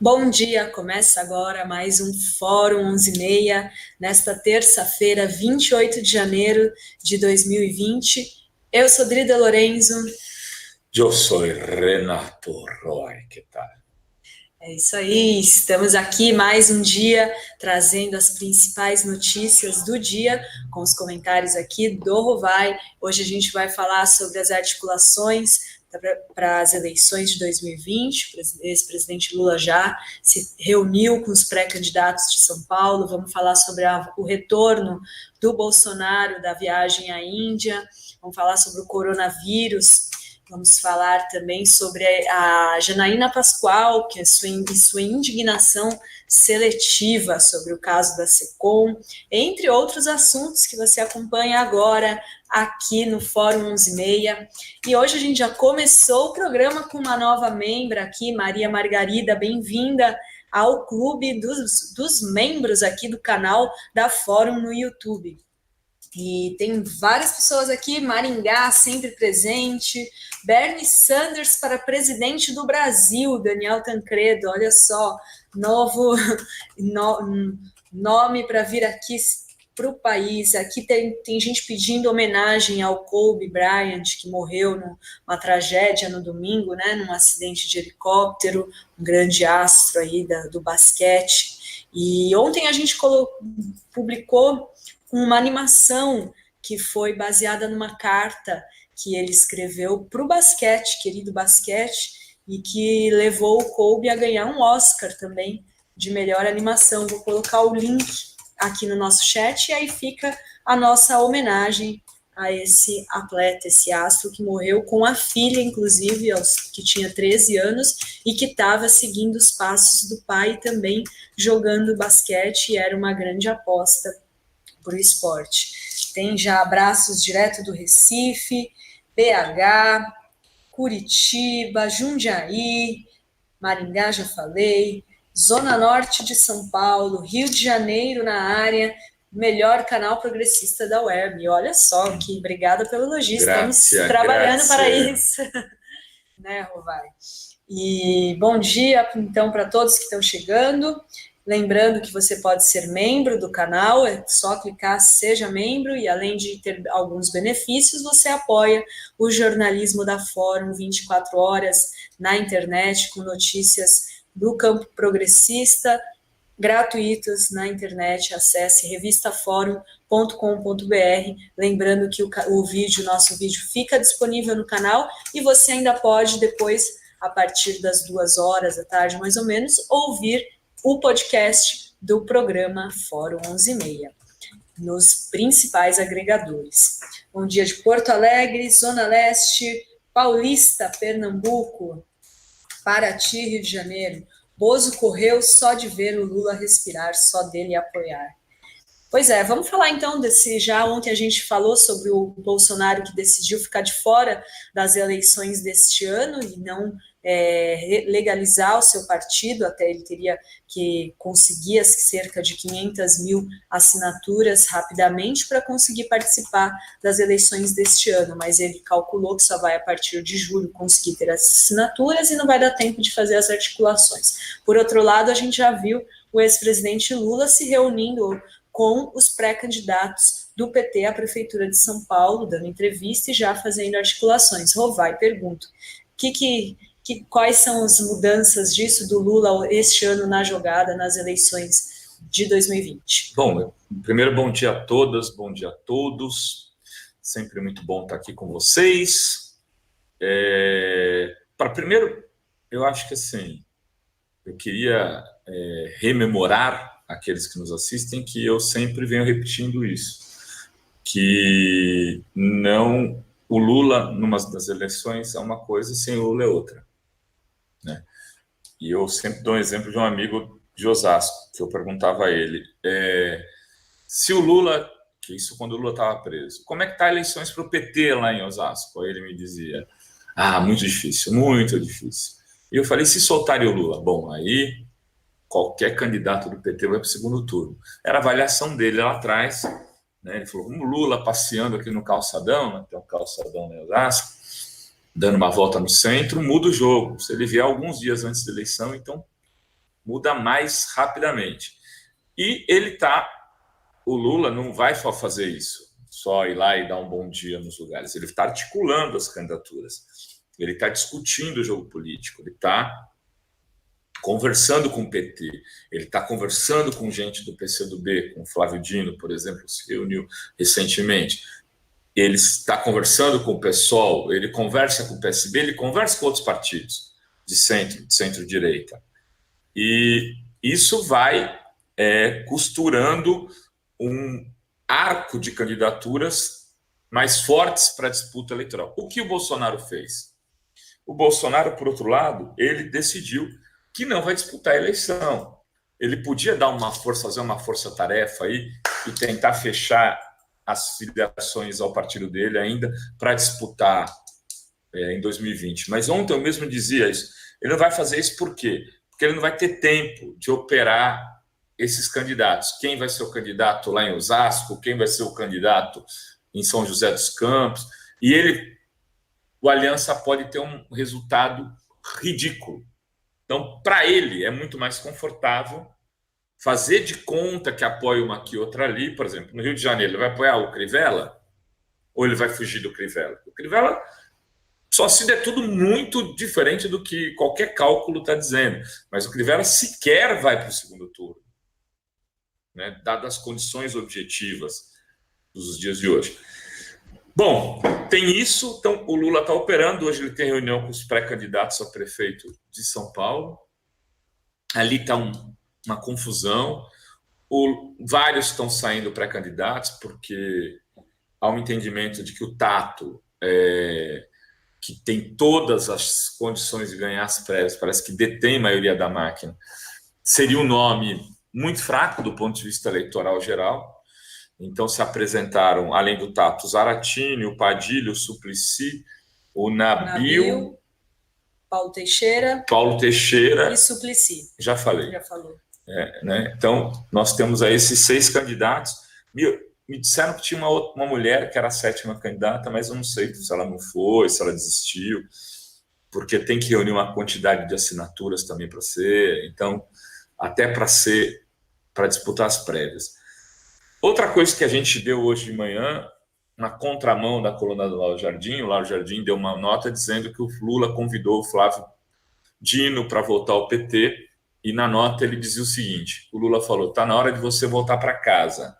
Bom dia, começa agora mais um Fórum 11h30, nesta terça-feira, 28 de janeiro de 2020. Eu sou Drida Lorenzo. Eu sou Renato Roy, que tal? É isso aí, estamos aqui mais um dia trazendo as principais notícias do dia, com os comentários aqui do Rovai. Hoje a gente vai falar sobre as articulações para as eleições de 2020. O ex-presidente Lula já se reuniu com os pré-candidatos de São Paulo. Vamos falar sobre o retorno do Bolsonaro da viagem à Índia, vamos falar sobre o coronavírus. Vamos falar também sobre a Janaína Pascoal, que é sua indignação seletiva sobre o caso da SECOM, entre outros assuntos que você acompanha agora aqui no Fórum 11h30. E hoje a gente já começou o programa com uma nova membra aqui, Maria Margarida, bem-vinda ao clube dos membros aqui do canal da Fórum no YouTube. E tem várias pessoas aqui, Maringá sempre presente, Bernie Sanders para presidente do Brasil, Daniel Tancredo, olha só, novo nome para vir aqui para o país. Aqui tem gente pedindo homenagem ao Kobe Bryant, que morreu numa tragédia no domingo, né, num acidente de helicóptero, um grande astro aí do basquete. E ontem a gente publicou uma animação que foi baseada numa carta que ele escreveu para o basquete, querido basquete, e que levou o Kobe a ganhar um Oscar também de melhor animação. Vou colocar o link aqui no nosso chat e aí fica a nossa homenagem a esse atleta, esse astro que morreu com a filha, inclusive, que tinha 13 anos e que estava seguindo os passos do pai também jogando basquete e era uma grande aposta para o esporte. Tem já abraços direto do Recife, BH, Curitiba, Jundiaí, Maringá, já falei, Zona Norte de São Paulo, Rio de Janeiro na área, melhor canal progressista da web. E olha só, que obrigada pelo elogio, estamos trabalhando para isso. Né, Rovai? E bom dia, então, para todos que estão chegando. Lembrando que você pode ser membro do canal, é só clicar Seja Membro e além de ter alguns benefícios, você apoia o jornalismo da Fórum 24 horas na internet, com notícias do campo progressista, gratuitas na internet. Acesse revistaforum.com.br. Lembrando que nosso vídeo fica disponível no canal e você ainda pode depois, a partir das 2 horas da tarde, mais ou menos, ouvir o podcast do programa Fórum 11h30, nos principais agregadores. Bom dia de Porto Alegre, Zona Leste, Paulista, Pernambuco, Paraty, Rio de Janeiro. Bozo correu só de ver o Lula respirar, só dele apoiar. Pois é, vamos falar então já ontem a gente falou sobre o Bolsonaro que decidiu ficar de fora das eleições deste ano e não legalizar o seu partido, até ele teria que conseguir cerca de 500 mil assinaturas rapidamente para conseguir participar das eleições deste ano, mas ele calculou que só vai a partir de julho conseguir ter as assinaturas e não vai dar tempo de fazer as articulações. Por outro lado, a gente já viu o ex-presidente Lula se reunindo com os pré-candidatos do PT à Prefeitura de São Paulo, dando entrevista e já fazendo articulações. Rovai, pergunto, quais são as mudanças disso do Lula este ano na jogada, nas eleições de 2020? Bom, primeiro, bom dia a todas, bom dia a todos. Sempre muito bom estar aqui com vocês. Primeiro, eu acho que assim, eu queria rememorar aqueles que nos assistem que eu sempre venho repetindo isso, que não o Lula, numa das eleições, é uma coisa, sem o Lula é outra. Né? E eu sempre dou um exemplo de um amigo de Osasco, que eu perguntava a ele, se o Lula, que isso quando o Lula estava preso, como é que está as eleições para o PT lá em Osasco? Aí ele me dizia, muito difícil, muito difícil. E eu falei, se soltarem o Lula? Bom, aí qualquer candidato do PT vai para o segundo turno. Era a avaliação dele lá atrás, né? Ele falou, como o Lula passeando aqui no calçadão, né? Tem um calçadão em Osasco, dando uma volta no centro, muda o jogo. Se ele vier alguns dias antes da eleição, então muda mais rapidamente. E o Lula não vai só fazer isso, só ir lá e dar um bom dia nos lugares. Ele está articulando as candidaturas, ele está discutindo o jogo político, ele está conversando com o PT, ele está conversando com gente do PCdoB, com o Flávio Dino, por exemplo, se reuniu recentemente. Ele está conversando com o PSOL, ele conversa com o PSB, ele conversa com outros partidos de centro-direita. E isso vai costurando um arco de candidaturas mais fortes para a disputa eleitoral. O que o Bolsonaro fez? O Bolsonaro, por outro lado, ele decidiu que não vai disputar a eleição. Ele podia fazer uma força-tarefa aí e tentar fechar as filiações ao partido dele ainda para disputar em 2020. Mas ontem eu mesmo dizia isso. Ele não vai fazer isso por quê? Porque ele não vai ter tempo de operar esses candidatos. Quem vai ser o candidato lá em Osasco? Quem vai ser o candidato em São José dos Campos? E o Aliança pode ter um resultado ridículo. Então, para ele, é muito mais confortável fazer de conta que apoia uma aqui, outra ali. Por exemplo, no Rio de Janeiro, ele vai apoiar o Crivella ou ele vai fugir do Crivella? O Crivella, só se der tudo muito diferente do que qualquer cálculo está dizendo. Mas o Crivella sequer vai para o segundo turno, né, dadas as condições objetivas dos dias de hoje. Bom, tem isso. Então, o Lula está operando. Hoje ele tem reunião com os pré-candidatos a prefeito de São Paulo. Ali está uma confusão. Vários estão saindo pré-candidatos porque há um entendimento de que o Tato, que tem todas as condições de ganhar as prévias, parece que detém a maioria da máquina, seria um nome muito fraco do ponto de vista eleitoral geral. Então se apresentaram, além do Tato, o Zaratini, o Padilha, o Suplicy, o Nabil, Paulo Teixeira e Suplicy. Já falei. Já falou. Né? Então, nós temos aí esses 6 candidatos. Me disseram que tinha uma mulher que era a 7ª candidata, mas eu não sei se ela não foi, se ela desistiu, porque tem que reunir uma quantidade de assinaturas também para ser. Então, até para disputar as prévias. Outra coisa que a gente deu hoje de manhã, na contramão da coluna do Lauro Jardim, o Lauro Jardim deu uma nota dizendo que o Lula convidou o Flávio Dino para voltar ao PT, e na nota ele dizia o seguinte: o Lula falou, está na hora de você voltar para casa,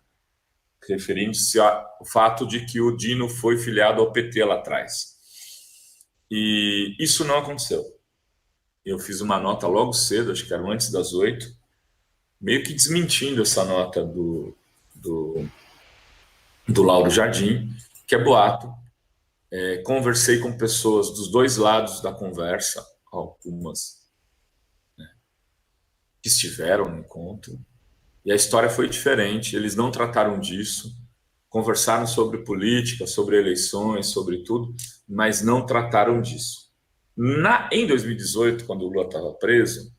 referindo-se ao fato de que o Dino foi filiado ao PT lá atrás. E isso não aconteceu. Eu fiz uma nota logo cedo, acho que era antes das 8, meio que desmentindo essa nota do Lauro Jardim, que é boato. Conversei com pessoas dos dois lados da conversa, algumas, né, que estiveram no encontro, e a história foi diferente. Eles não trataram disso, conversaram sobre política, sobre eleições, sobre tudo, mas não trataram disso. Em 2018, quando o Lula estava preso,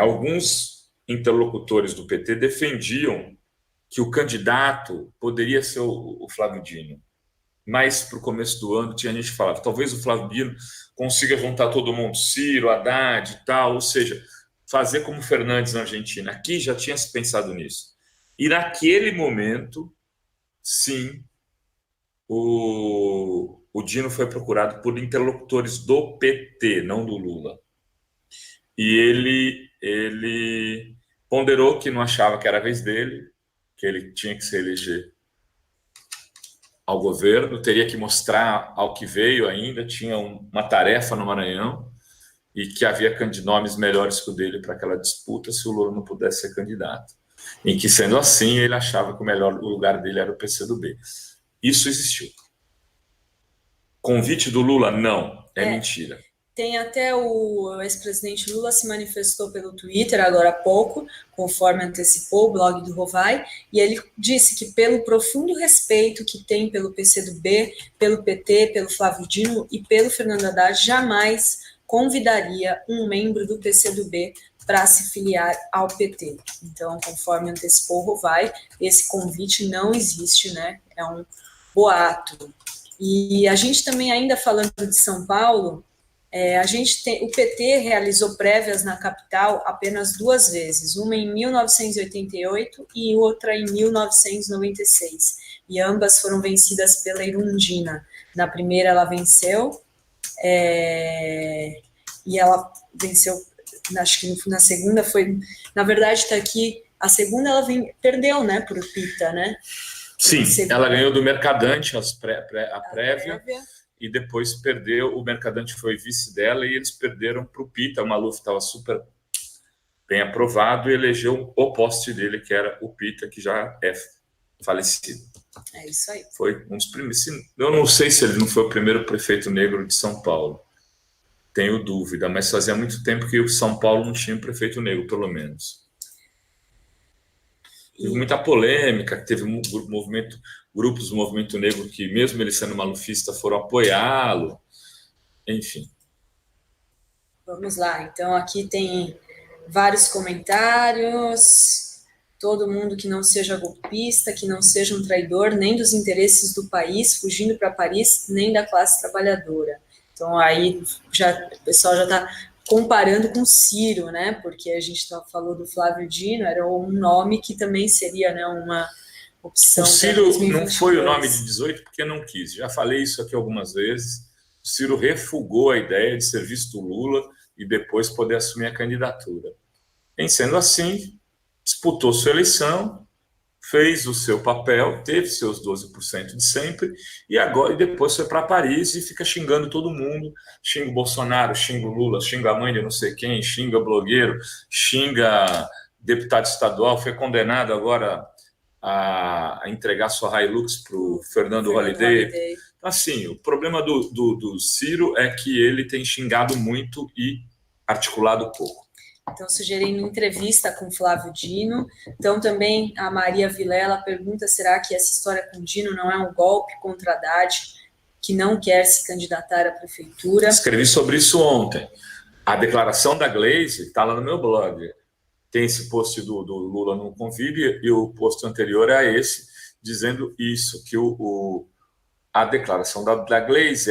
alguns interlocutores do PT defendiam que o candidato poderia ser o Flávio Dino. Mas, para o começo do ano, tinha gente que falava, talvez o Flávio Dino consiga juntar todo mundo, Ciro, Haddad e tal, ou seja, fazer como o Fernandes na Argentina. Aqui já tinha se pensado nisso. E naquele momento, sim, o Dino foi procurado por interlocutores do PT, não do Lula. E ele ponderou que não achava que era a vez dele, que ele tinha que se eleger ao governo, teria que mostrar ao que veio ainda, tinha uma tarefa no Maranhão, e que havia nomes melhores que o dele para aquela disputa se o Lula não pudesse ser candidato. Em que, sendo assim, ele achava que o lugar dele era o PCdoB. Isso existiu. Convite do Lula? Não, é mentira. Tem até o ex-presidente Lula se manifestou pelo Twitter agora há pouco, conforme antecipou o blog do Rovai, e ele disse que pelo profundo respeito que tem pelo PCdoB, pelo PT, pelo Flávio Dino e pelo Fernando Haddad, jamais convidaria um membro do PCdoB para se filiar ao PT. Então, conforme antecipou o Rovai, esse convite não existe, né? É um boato. E a gente também, ainda falando de São Paulo, O PT realizou prévias na capital apenas 2 vezes, uma em 1988 e outra em 1996, e ambas foram vencidas pela Erundina. Na primeira ela venceu, e ela venceu, acho que na segunda foi, na verdade está aqui, a segunda ela perdeu, né, para o Pita, né? Sim, ela ganhou do Mercadante a prévia. E depois perdeu, o Mercadante foi vice dela e eles perderam para o Pita. O Maluf estava super bem aprovado e elegeu o poste dele, que era o Pita, que já é falecido. É isso aí. Foi um dos primeiros. Eu não sei se ele não foi o primeiro prefeito negro de São Paulo. Tenho dúvida, mas fazia muito tempo que o São Paulo não tinha um prefeito negro, pelo menos. Teve muita polêmica, teve grupos do movimento negro que, mesmo ele sendo malufista, foram apoiá-lo, enfim. Vamos lá, então aqui tem vários comentários. Todo mundo que não seja golpista, que não seja um traidor, nem dos interesses do país, fugindo para Paris, nem da classe trabalhadora. Então aí o pessoal já está comparando com Ciro, né? Porque a gente falou do Flávio Dino, era um nome que também seria, né, uma opção. O Ciro não foi o nome de 18 porque não quis. Já falei isso aqui algumas vezes. O Ciro refugou a ideia de ser visto Lula e depois poder assumir a candidatura. Em sendo assim, disputou sua eleição, fez o seu papel, teve seus 12% de sempre, e depois foi para Paris e fica xingando todo mundo, xinga o Bolsonaro, xinga o Lula, xinga a mãe de não sei quem, xinga blogueiro, xinga deputado estadual, foi condenado agora a entregar sua Hilux para o Fernando Holliday. Assim, o problema do Ciro é que ele tem xingado muito e articulado pouco. Então, sugerindo entrevista com Flávio Dino. Então, também a Maria Vilela pergunta, será que essa história com Dino não é um golpe contra Haddad, que não quer se candidatar à prefeitura? Escrevi sobre isso ontem. A declaração da Glaze está lá no meu blog. Tem esse post do Lula no Convide e o post anterior é esse, dizendo isso, que a declaração da Glaze,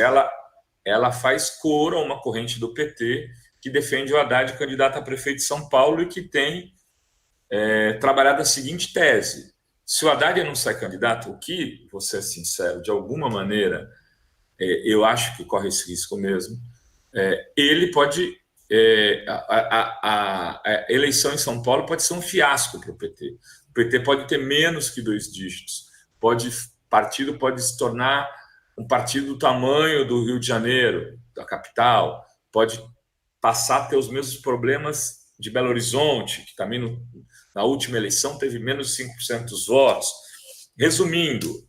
ela faz coro a uma corrente do PT que defende o Haddad candidato a prefeito de São Paulo e que tem trabalhado a seguinte tese: se o Haddad não sai candidato, o que, vou ser sincero, de alguma maneira, eu acho que corre esse risco mesmo, ele pode... a eleição em São Paulo pode ser um fiasco para o PT. O PT pode ter menos que 2 dígitos. Partido pode se tornar um partido do tamanho do Rio de Janeiro, da capital, pode passar a ter os mesmos problemas de Belo Horizonte, que também na última eleição teve menos de 5% dos votos. Resumindo,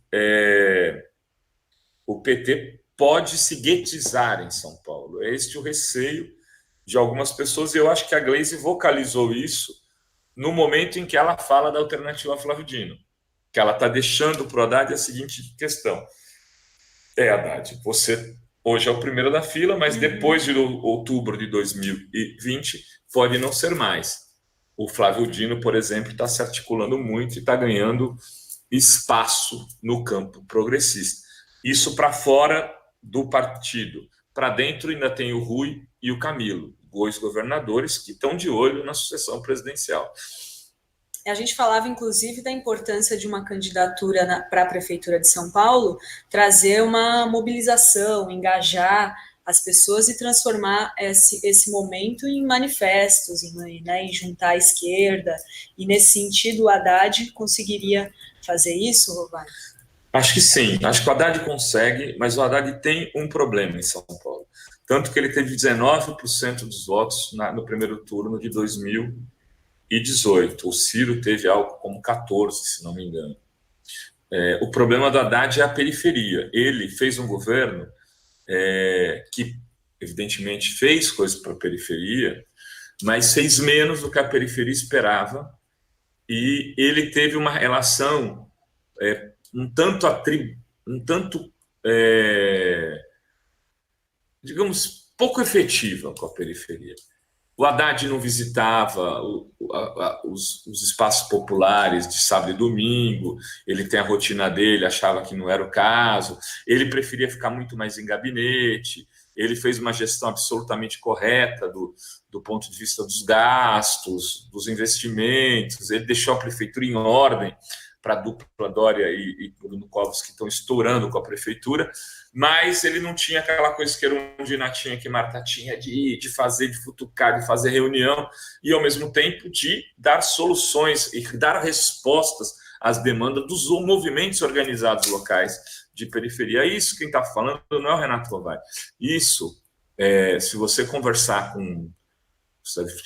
o PT pode se guetizar em São Paulo. É este o receio de algumas pessoas, e eu acho que a Glaze vocalizou isso no momento em que ela fala da alternativa a Flávio Dino, que ela está deixando para o Haddad a seguinte questão: Haddad, você hoje é o primeiro da fila, mas depois de outubro de 2020 pode não ser mais. O Flávio Dino, por exemplo, está se articulando muito e está ganhando espaço no campo progressista. Isso para fora do partido. Para dentro ainda tem o Rui e o Camilo, 2 governadores que estão de olho na sucessão presidencial. A gente falava, inclusive, da importância de uma candidatura para a Prefeitura de São Paulo, trazer uma mobilização, engajar as pessoas e transformar esse momento em manifestos, em juntar a esquerda. E, nesse sentido, o Haddad conseguiria fazer isso, Rovai? Acho que sim. Acho que o Haddad consegue, mas o Haddad tem um problema em São Paulo. Tanto que ele teve 19% dos votos no primeiro turno de 2018. O Ciro teve algo como 14%, se não me engano. O problema do Haddad é a periferia. Ele fez um governo que, evidentemente, fez coisas para a periferia, mas fez menos do que a periferia esperava. E ele teve uma relação um tanto digamos, pouco efetiva com a periferia. O Haddad não visitava os espaços populares de sábado e domingo, ele tem a rotina dele, achava que não era o caso, ele preferia ficar muito mais em gabinete, ele fez uma gestão absolutamente correta do ponto de vista dos gastos, dos investimentos, ele deixou a prefeitura em ordem para a dupla Dória e Bruno Covas, que estão estourando com a prefeitura, mas ele não tinha aquela coisa que era onde tinha, que Marta tinha de fazer, de futucar, de fazer reunião, e ao mesmo tempo de dar soluções e dar respostas às demandas dos movimentos organizados locais de periferia. Isso quem está falando não é o Renato Lovaglio. Isso, se você conversar com...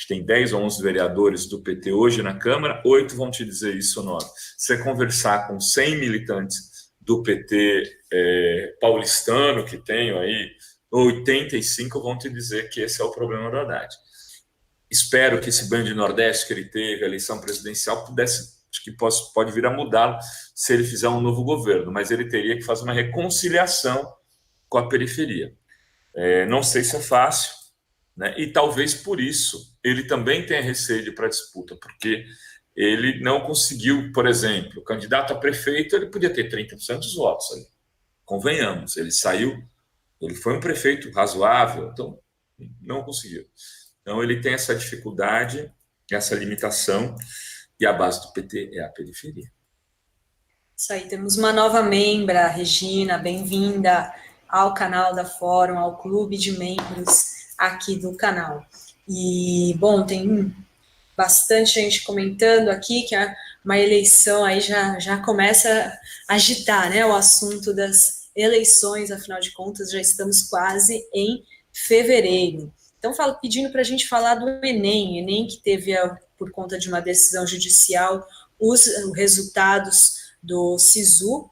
Tem 10 ou 11 vereadores do PT hoje na Câmara, 8 vão te dizer isso, 9. Se você conversar com 100 militantes do PT paulistano, que tenho aí, 85 vão te dizer que esse é o problema do Haddad. Espero que esse banho de Nordeste que ele teve, a eleição presidencial, acho que pode vir a mudá-lo se ele fizer um novo governo, mas ele teria que fazer uma reconciliação com a periferia. Não sei se é fácil, né? E talvez por isso ele também tenha receio para a disputa, porque ele não conseguiu, por exemplo, o candidato a prefeito, ele podia ter 30% dos votos ali. Convenhamos, ele saiu, ele foi um prefeito razoável, então não conseguiu. Então ele tem essa dificuldade, essa limitação, e a base do PT é a periferia. Isso aí, temos uma nova membra, Regina, bem-vinda ao canal da Fórum, ao clube de membros aqui do canal. E, bom, tem bastante gente comentando aqui que uma eleição aí já começa a agitar, né, o assunto das eleições, afinal de contas, já estamos quase em fevereiro. Então, pedindo para a gente falar do Enem que teve, por conta de uma decisão judicial, os resultados do SISU,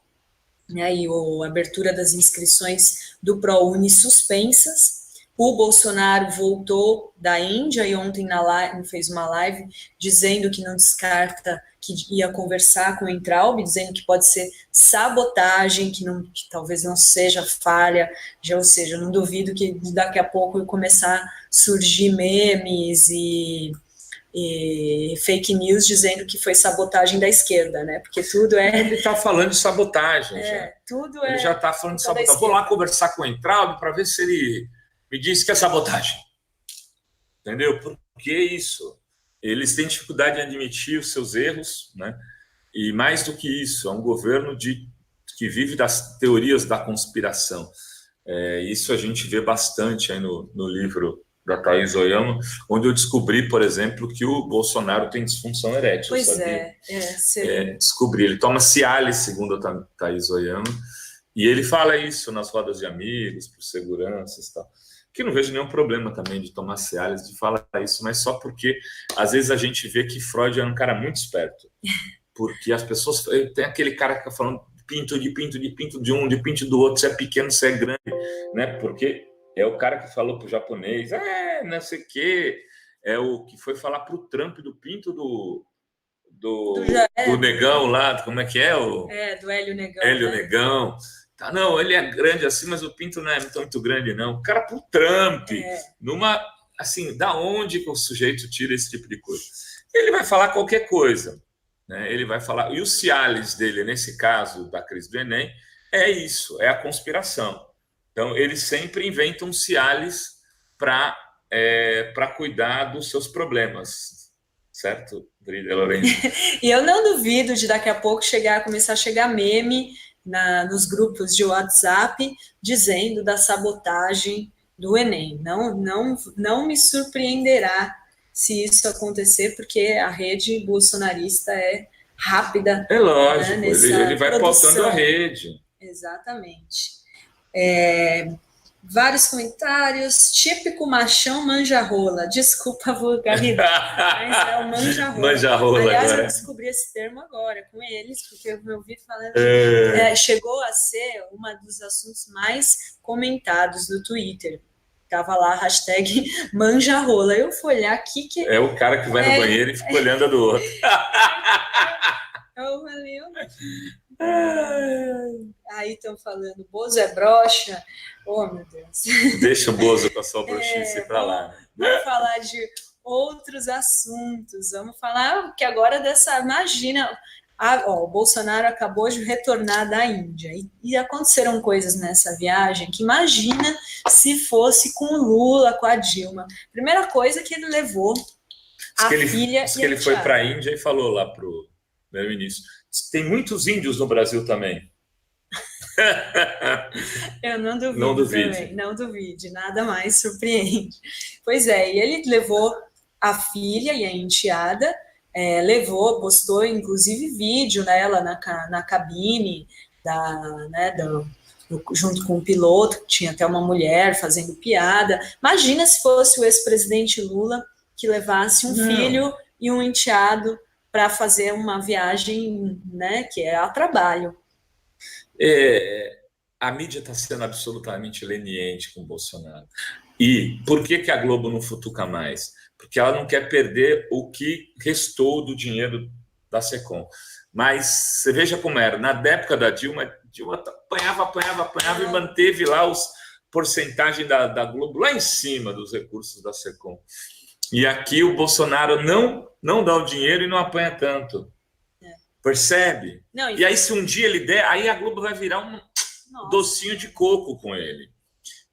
né, e a abertura das inscrições do ProUni suspensas. O Bolsonaro voltou da Índia e ontem fez uma live dizendo que não descarta, que ia conversar com o Weintraub, dizendo que pode ser sabotagem, que talvez não seja falha, ou seja, eu não duvido que daqui a pouco começar a surgir memes e fake news dizendo que foi sabotagem da esquerda, né? Porque tudo Ele está falando de sabotagem. Tudo ele já está falando de sabotagem. Vou lá conversar com o Weintraub para ver se ele me diz que é sabotagem. Entendeu? Por que isso? Eles têm dificuldade em admitir os seus erros, né? E mais do que isso, é um governo que vive das teorias da conspiração. Isso a gente vê bastante aí no livro da Thaís Oyama, onde eu descobri, por exemplo, que o Bolsonaro tem disfunção erétil. Pois sabia? Descobri. Ele toma Cialis, segundo a Thaís Oyama, e ele fala isso nas rodas de amigos, por seguranças e tal. Que não vejo nenhum problema também de tomar Cialis, de falar isso, mas só porque às vezes a gente vê que Freud é um cara muito esperto, porque as pessoas, tem aquele cara que fica falando pinto de um, de pinto do outro, se é pequeno, se é grande, né? Porque é o cara que falou pro japonês, não sei o quê, é o que foi falar pro Trump do pinto do Negão lá, como é que é? Do Hélio Negão. Hélio Negão. Tá, não, ele é grande assim, mas o pinto não é muito grande, não. O cara pro Trump, assim, da onde que o sujeito tira esse tipo de coisa? Ele vai falar qualquer coisa, né? Ele vai falar, e o Cialis dele, nesse caso da crise do Enem, é isso, é a conspiração. Então, eles sempre inventam Cialis para cuidar dos seus problemas, certo, Drília Lourenço? E eu não duvido de daqui a pouco começar a chegar meme nos grupos de WhatsApp dizendo da sabotagem do Enem. Não me surpreenderá se isso acontecer, porque a rede bolsonarista é rápida. É lógico, né, ele vai pautando a rede. Exatamente. Vários comentários. Típico machão manja-rola. Desculpa a vulgaridade, mas é o manja-rola. Manja-rola. Aliás, agora. Eu descobri esse termo agora com eles, porque eu ouvi falando. Chegou a ser um dos assuntos mais comentados no Twitter. Tava lá a hashtag manja-rola. Eu fui olhar aqui que... É o cara que vai no banheiro e fica olhando a do outro. Eu falei, aí estão falando, Bozo é broxa. Oh, meu Deus. Deixa o Bozo com a sua broxice para lá. Vamos falar de outros assuntos. Vamos falar que agora imagina, O Bolsonaro acabou de retornar da Índia e aconteceram coisas nessa viagem que imagina se fosse com o Lula, com a Dilma. Primeira coisa que ele levou a filha e ele foi para a Índia e falou lá para o primeiro-ministro: tem muitos índios no Brasil também. Eu não duvido também, não duvide, nada mais surpreende. Pois é, e ele levou a filha e a enteada, postou inclusive vídeo nela na cabine junto com o piloto, tinha até uma mulher fazendo piada. Imagina se fosse o ex-presidente Lula que levasse um filho e um enteado para fazer uma viagem, né, que é a trabalho. A mídia está sendo absolutamente leniente com o Bolsonaro. E por que a Globo não futuca mais? Porque ela não quer perder o que restou do dinheiro da Secom. Mas você veja como era. Na época da Dilma apanhava e manteve lá os porcentagem da Globo lá em cima dos recursos da Secom. E aqui o Bolsonaro não dá o dinheiro e não apanha tanto. Percebe? Não, e aí, se um dia ele der, aí a Globo vai virar um docinho de coco com ele.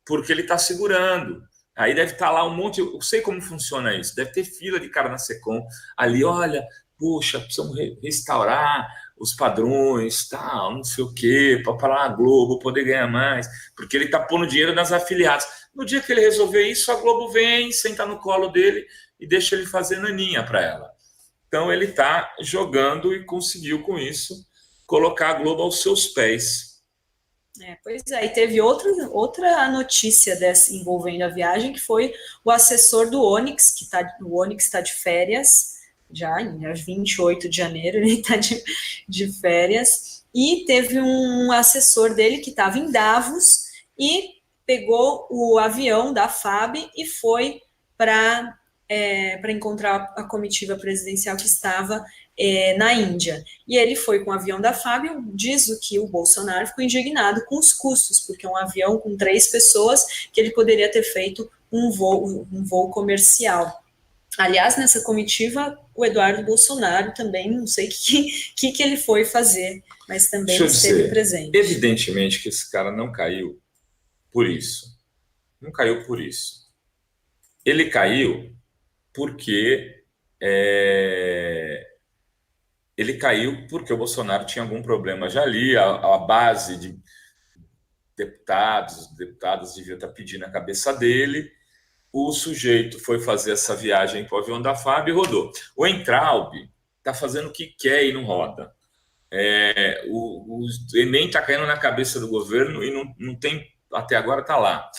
Porque ele está segurando. Aí deve estar lá um monte... Eu sei como funciona isso. Deve ter fila de cara na Secom. Ali, olha, puxa, precisamos restaurar os padrões, tal, não sei o quê, para falar a Globo, poder ganhar mais. Porque ele está pondo dinheiro nas afiliadas. No dia que ele resolver isso, a Globo vem, senta no colo dele e deixa ele fazer naninha para ela. Então, ele está jogando e conseguiu, com isso, colocar a Globo aos seus pés. Pois é, e teve outra notícia envolvendo a viagem, que foi o assessor do Onyx, o Onyx está de férias, já em 28 de janeiro, ele está de férias, e teve um assessor dele que estava em Davos e pegou o avião da FAB e foi para encontrar a comitiva presidencial que estava na Índia. E ele foi com o avião da FAB, diz que o Bolsonaro ficou indignado com os custos, porque um avião com 3 pessoas, que ele poderia ter feito um voo comercial. Aliás, nessa comitiva, o Eduardo Bolsonaro também, não sei o que ele foi fazer, mas também esteve presente. Evidentemente que esse cara não caiu por isso. Não caiu por isso. Ele caiu porque o Bolsonaro tinha algum problema já ali, a base de deputadas devia estar pedindo a cabeça dele, o sujeito foi fazer essa viagem para o avião da FAB e rodou. O Entraub está fazendo o que quer e não roda. O Enem está caindo na cabeça do governo e não tem, até agora está lá.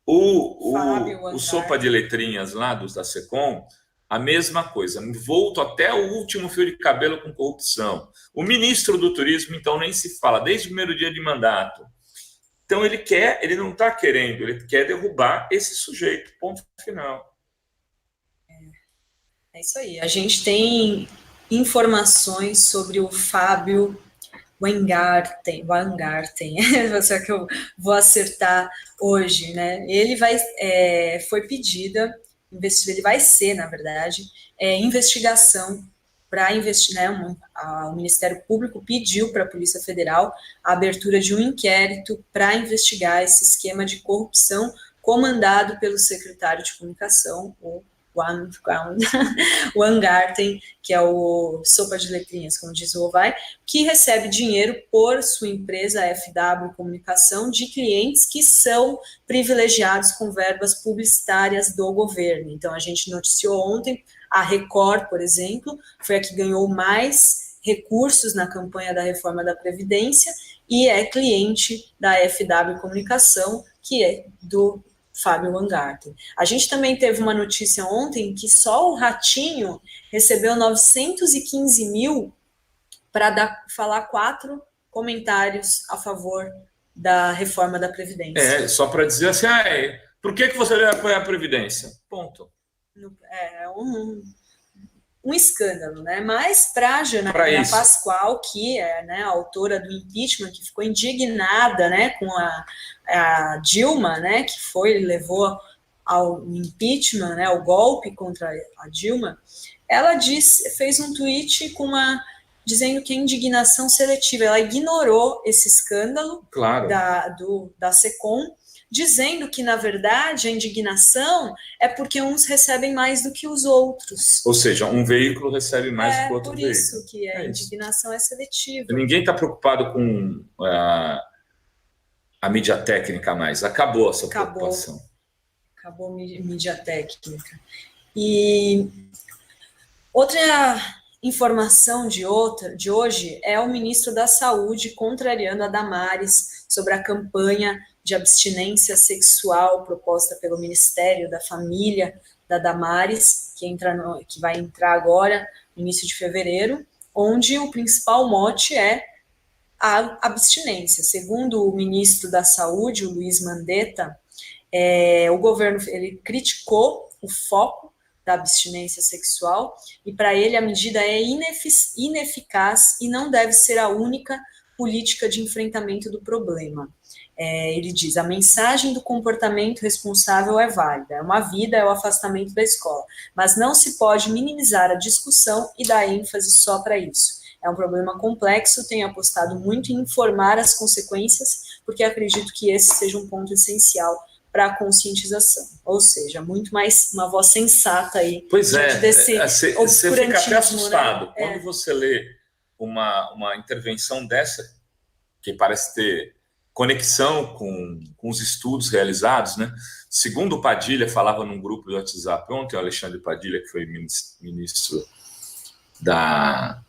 O sopa de letrinhas lá da Secom, a mesma coisa, envolto até o último fio de cabelo com corrupção. O ministro do Turismo, então, nem se fala, desde o primeiro dia de mandato. Então, ele não está querendo, ele quer derrubar esse sujeito, ponto final. É isso aí. A gente tem informações sobre o Fábio Weingarten, só que eu vou acertar hoje, né? Ele foi pedida, ele vai ser, na verdade, investigação para investigar, né? O Ministério Público pediu para a Polícia Federal a abertura de um inquérito para investigar esse esquema de corrupção comandado pelo secretário de Comunicação, o Weingarten, que é o sopa de letrinhas, como diz o Ovai, que recebe dinheiro por sua empresa FW Comunicação de clientes que são privilegiados com verbas publicitárias do governo. Então, a gente noticiou ontem, a Record, por exemplo, foi a que ganhou mais recursos na campanha da reforma da Previdência e é cliente da FW Comunicação, que é do Fábio Weingarten. A gente também teve uma notícia ontem que só o Ratinho recebeu 915 mil para falar 4 comentários a favor da reforma da Previdência. Só para dizer assim, por que você deve apoiar a Previdência? Ponto. É um escândalo, né? Mas para a Janaína Pascoal, que é, né, a autora do impeachment, que ficou indignada, né, com a Dilma, né, que levou ao impeachment, né, ao golpe contra a Dilma, ela fez um tweet dizendo que é indignação seletiva. Ela ignorou esse escândalo Claro. da SECOM, dizendo que, na verdade, a indignação é porque uns recebem mais do que os outros. Ou seja, um veículo recebe mais do que o outro veículo. É por isso que a indignação é seletiva. Ninguém está preocupado com a mídia técnica mais. Acabou essa preocupação. Acabou a mídia técnica. E outra informação de hoje é o ministro da Saúde contrariando a Damares sobre a campanha de abstinência sexual proposta pelo Ministério da Família da Damares, que vai entrar agora, no início de fevereiro, onde o principal mote é a abstinência. Segundo o ministro da Saúde, o Luiz Mandetta, o governo ele criticou o foco da abstinência sexual e, para ele, a medida é ineficaz e não deve ser a única política de enfrentamento do problema. Ele diz, a mensagem do comportamento responsável é válida, é uma vida, é o afastamento da escola, mas não se pode minimizar a discussão e dar ênfase só para isso. É um problema complexo, tenho apostado muito em informar as consequências, porque acredito que esse seja um ponto essencial para a conscientização, ou seja, muito mais uma voz sensata aí. Pois desse você fica até assustado, né? Quando você lê uma intervenção dessa, que parece ter conexão com os estudos realizados, né? Segundo o Padilha, falava num grupo do WhatsApp ontem, o Alexandre Padilha, que foi ministro da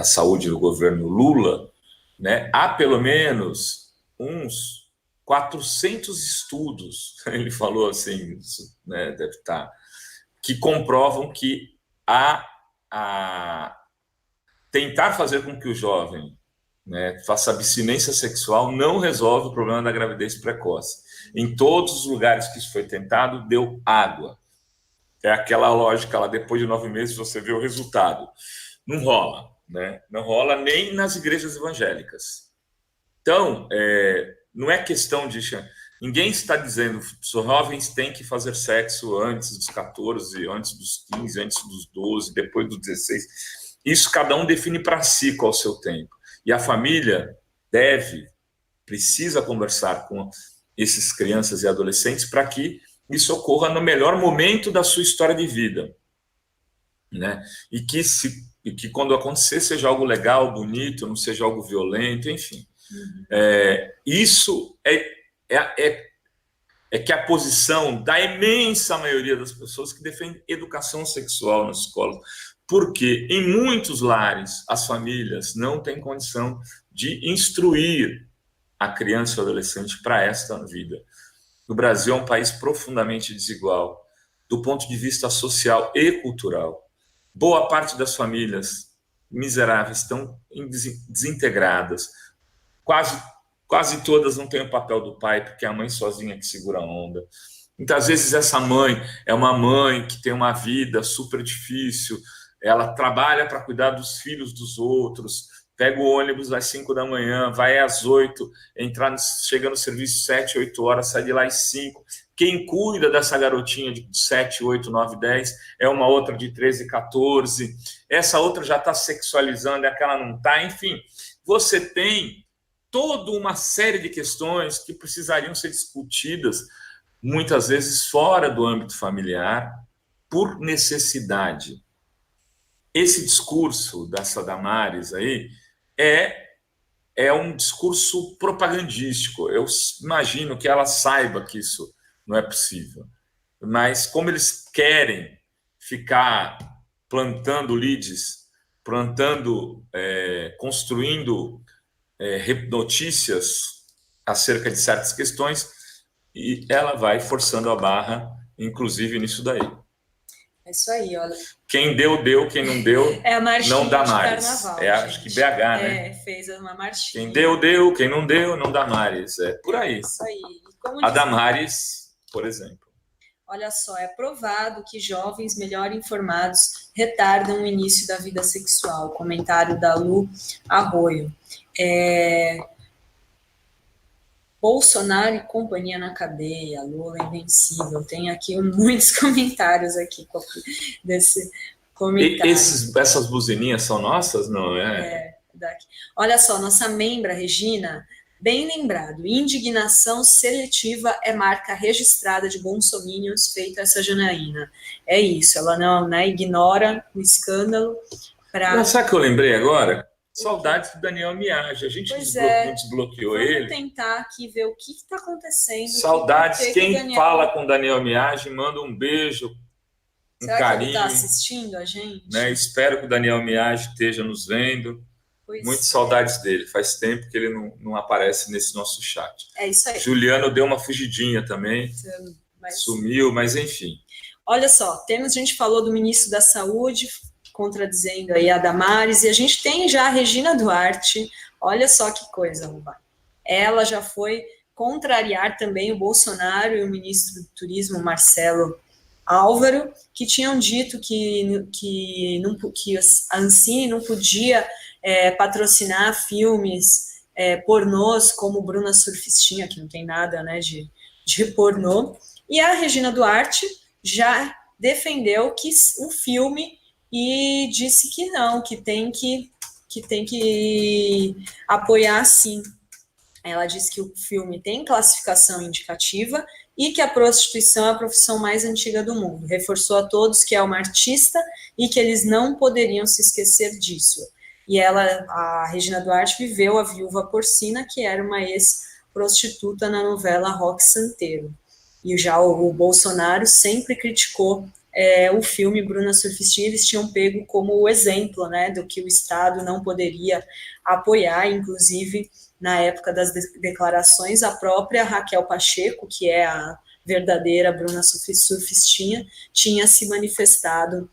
Saúde do governo Lula, né? Há pelo menos uns 400 estudos, ele falou assim, né, deve estar, que comprovam que tentar fazer com que o jovem, né, faça abstinência sexual não resolve o problema da gravidez precoce. Em todos os lugares que isso foi tentado, deu água. É aquela lógica lá, depois de 9 meses você vê o resultado. Não rola, né? Não rola nem nas igrejas evangélicas. Então, não é questão de... Ninguém está dizendo que os jovens têm que fazer sexo antes dos 14, antes dos 15, antes dos 12, depois dos 16. Isso cada um define para si qual é o seu tempo. E a família precisa conversar com esses crianças e adolescentes para que isso ocorra no melhor momento da sua história de vida, né? E que quando acontecer seja algo legal, bonito, não seja algo violento, enfim. Isso é que a posição da imensa maioria das pessoas que defende educação sexual nas escolas, porque em muitos lares as famílias não têm condição de instruir a criança e o adolescente para esta vida. O Brasil é um país profundamente desigual do ponto de vista social e cultural. Boa parte das famílias miseráveis estão desintegradas. Quase todas não têm o papel do pai, porque é a mãe sozinha que segura a onda. Muitas vezes essa mãe é uma mãe que tem uma vida super difícil, ela trabalha para cuidar dos filhos dos outros, pega o ônibus às 5 da manhã, vai às 8, chega no serviço 7, 8 horas, sai de lá às 5. Quem cuida dessa garotinha de 7, 8, 9, 10 é uma outra de 13, 14. Essa outra já está sexualizando, aquela não está. Enfim, você tem toda uma série de questões que precisariam ser discutidas, muitas vezes fora do âmbito familiar, por necessidade. Esse discurso dessa Damares aí é um discurso propagandístico. Eu imagino que ela saiba que isso não é possível. Mas como eles querem ficar plantando leads, construindo notícias acerca de certas questões, e ela vai forçando a barra, inclusive nisso daí. É isso aí, olha. Quem deu, quem não deu, não dá mais. Carnaval, acho que BH, né? Fez uma marchinha. Quem deu, quem não deu, não dá mais. É por aí. Isso aí. A Damares, por exemplo. Olha só, é provado que jovens melhor informados retardam o início da vida sexual. Comentário da Lu Arroio. Bolsonaro e companhia na cadeia, Lula invencível. Tem aqui muitos comentários aqui Essas buzininhas são nossas, não é? Daqui. Olha só, nossa membra, Regina, bem lembrado, indignação seletiva é marca registrada de bolsominions feita essa Janaína. É isso, ela não, né, ignora o escândalo. Sabe o que eu lembrei agora? Saudades do Daniel Miage. A gente não desbloqueou ele. Vamos tentar aqui ver o que está acontecendo. Saudades. Quem fala com o Daniel Miage, manda um beijo, Será carinho. Que ele está assistindo a gente? Né? Espero que o Daniel Miage esteja nos vendo. Muitas saudades dele. Faz tempo que ele não aparece nesse nosso chat. É isso aí. Juliano deu uma fugidinha também. Sumiu, mas enfim. Olha só, a gente falou do ministro da Saúde, contradizendo aí a Damares, e a gente tem já a Regina Duarte. Olha só que coisa, Rubá. Ela já foi contrariar também o Bolsonaro e o ministro do Turismo, Marcelo Álvaro, que tinham dito que a Ancine não podia patrocinar filmes pornôs como Bruna Surfistinha, que não tem nada, né, de pornô. E a Regina Duarte já defendeu que o filme e disse que não, que tem que apoiar sim. Ela disse que o filme tem classificação indicativa e que a prostituição é a profissão mais antiga do mundo. Reforçou a todos que é uma artista e que eles não poderiam se esquecer disso. E a Regina Duarte, viveu a viúva porcina, que era uma ex-prostituta na novela Roque Santeiro. E já o Bolsonaro sempre criticou o filme Bruna Surfistinha. Eles tinham pego como o exemplo, né, do que o Estado não poderia apoiar, inclusive na época das declarações, a própria Raquel Pacheco, que é a verdadeira Bruna Surfistinha, tinha se manifestado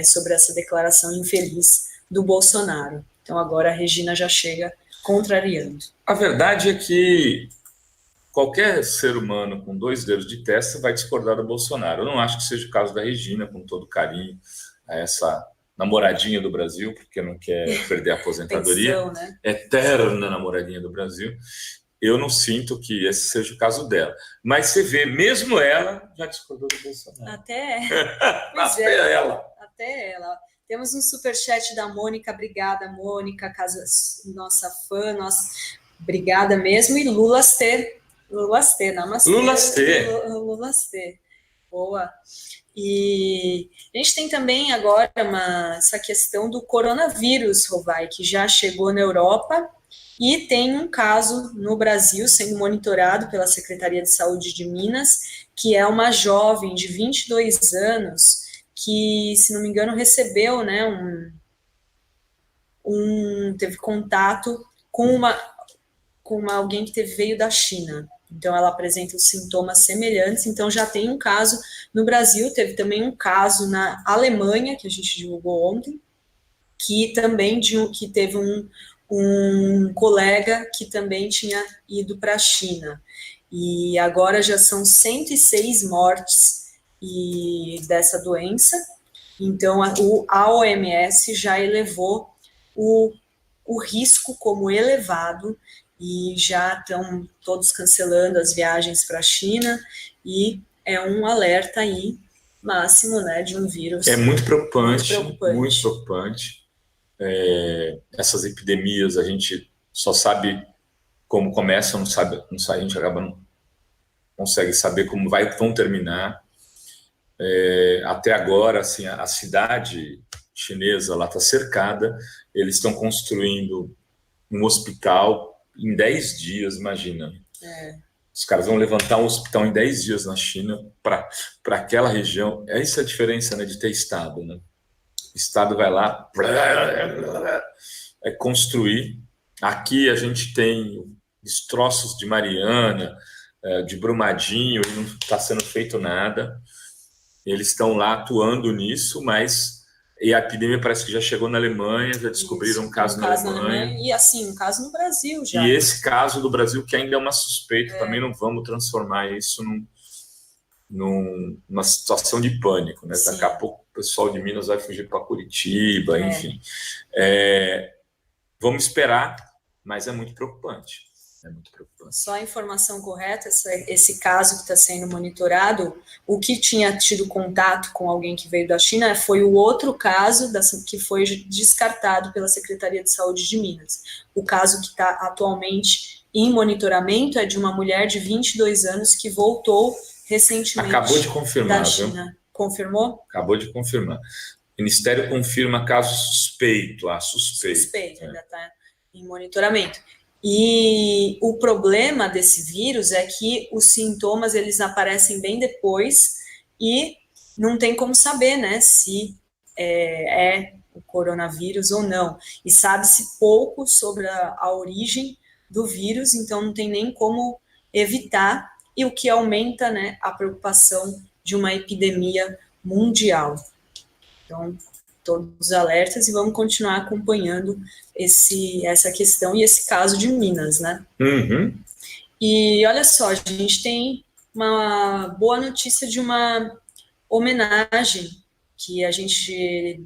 sobre essa declaração infeliz do Bolsonaro. Então agora a Regina já chega contrariando. A verdade é que qualquer ser humano com 2 dedos de testa vai discordar do Bolsonaro. Eu não acho que seja o caso da Regina, com todo carinho, a essa namoradinha do Brasil, porque não quer perder a aposentadoria. Pensão, né? Eterna namoradinha do Brasil. Eu não sinto que esse seja o caso dela. Mas você vê, mesmo ela já discordou do Bolsonaro. Até ela. Até ela. Temos um superchat da Mônica. Obrigada, Mônica, nossa fã, obrigada mesmo. E Lulastê, namastê. Lulastê. Boa. E a gente tem também agora essa questão do coronavírus, Rovai, que já chegou na Europa e tem um caso no Brasil sendo monitorado pela Secretaria de Saúde de Minas, que é uma jovem de 22 anos que, se não me engano, recebeu, né, teve contato com alguém que veio da China. Então, ela apresenta os sintomas semelhantes. Então, já tem um caso no Brasil. Teve também um caso na Alemanha, que a gente divulgou ontem, que também que teve um colega que também tinha ido para a China. E agora já são 106 mortes dessa doença. Então, a OMS já elevou o risco como elevado, e já estão todos cancelando as viagens para a China, e é um alerta aí máximo, né, de um vírus. É muito preocupante. Muito preocupante. Essas epidemias, a gente só sabe como começam, a gente acaba não consegue saber como vão terminar. Até agora, assim, a cidade chinesa lá está cercada, eles estão construindo um hospital em 10 dias, imagina. Os caras vão levantar um hospital em 10 dias na China para aquela região. Essa é a diferença, né, de ter Estado, né? O Estado vai lá construir. Aqui a gente tem destroços de Mariana, de Brumadinho, e não está sendo feito nada. Eles estão lá atuando nisso, mas a epidemia parece que já chegou na Alemanha, já descobriram um caso na Alemanha. E assim, um caso no Brasil já. E esse caso do Brasil, que ainda é uma suspeita, também não vamos transformar isso numa situação de pânico, né? Daqui a pouco o pessoal de Minas vai fugir para Curitiba, enfim. Vamos esperar, mas é muito preocupante. É muito preocupante. Só a informação correta, esse caso que está sendo monitorado, o que tinha tido contato com alguém que veio da China foi o outro caso que foi descartado pela Secretaria de Saúde de Minas. O caso que está atualmente em monitoramento é de uma mulher de 22 anos que voltou recentemente Acabou de confirmar, da China. Viu? Confirmou? Acabou de confirmar. O Ministério confirma caso suspeito. Suspeito, ainda está em monitoramento. E o problema desse vírus é que os sintomas eles aparecem bem depois e não tem como saber, né, se é o coronavírus ou não. E sabe-se pouco sobre a origem do vírus, então não tem nem como evitar, e o que aumenta, né, a preocupação de uma epidemia mundial. Então, todos os alertas e vamos continuar acompanhando essa questão e esse caso de Minas, né? Uhum. E olha só, a gente tem uma boa notícia de uma homenagem que a gente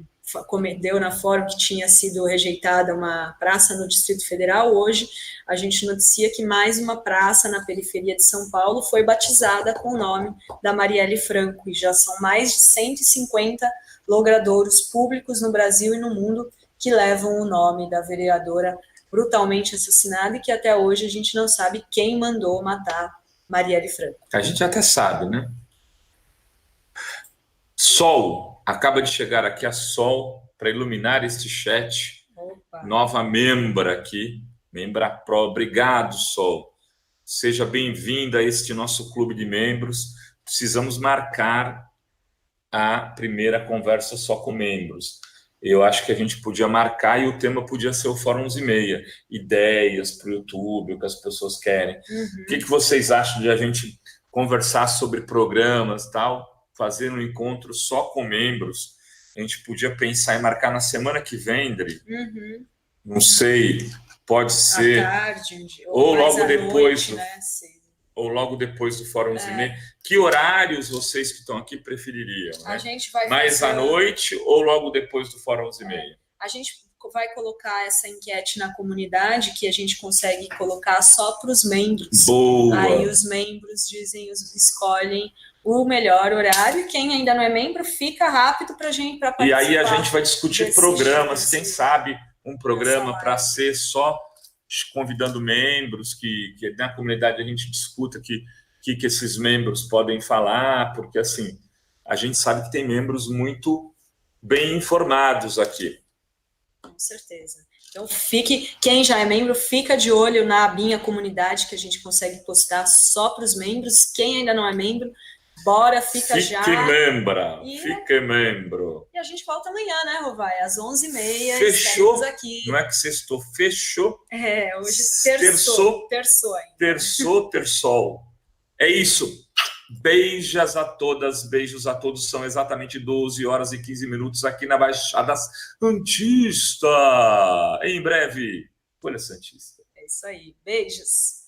deu na fórum que tinha sido rejeitada uma praça no Distrito Federal. Hoje a gente noticia que mais uma praça na periferia de São Paulo foi batizada com o nome da Marielle Franco e já são mais de 150 logradouros públicos no Brasil e no mundo que levam o nome da vereadora brutalmente assassinada e que até hoje a gente não sabe quem mandou matar Marielle Franco. A gente até sabe, né? Sol, acaba de chegar aqui a Sol para iluminar este chat. Opa. Nova membra aqui, membra Pro. Obrigado, Sol. Seja bem-vinda a este nosso clube de membros. Precisamos marcar a primeira conversa só com membros. Eu acho que a gente podia marcar e o tema podia ser o Fórum 11:30. Ideias para o YouTube, o que as pessoas querem. Uhum. O que vocês acham de a gente conversar sobre programas e tal? Fazer um encontro só com membros? A gente podia pensar em marcar na semana que vem, André. Uhum. Não sei, pode ser. À tarde, ou logo depois noite, né? ou logo depois do Fórum 11:30. Que horários vocês que estão aqui prefeririam? Né? A gente vai mais à noite ou logo depois do Fórum 11:30? A gente vai colocar essa enquete na comunidade que a gente consegue colocar só para os membros. Boa! Aí os membros escolhem o melhor horário e quem ainda não é membro fica rápido para participar. E aí a gente vai discutir programas, quem sabe um programa para ser só convidando membros, que na comunidade a gente discuta que esses membros podem falar, porque assim, a gente sabe que tem membros muito bem informados aqui. Com certeza. Então, quem já é membro, fica de olho na abinha comunidade que a gente consegue postar só para os membros. Quem ainda não é membro, bora, fique membra, fique membro. E a gente volta amanhã, né, Rovai? Às 11:30. Fechou? Aqui. Não é que sextou, fechou? Hoje terçou. Terçol. É isso. Beijas a todas, beijos a todos. São exatamente 12 horas e 15 minutos aqui na Baixada Santista. Em breve, Folha Santista. É isso aí. Beijos.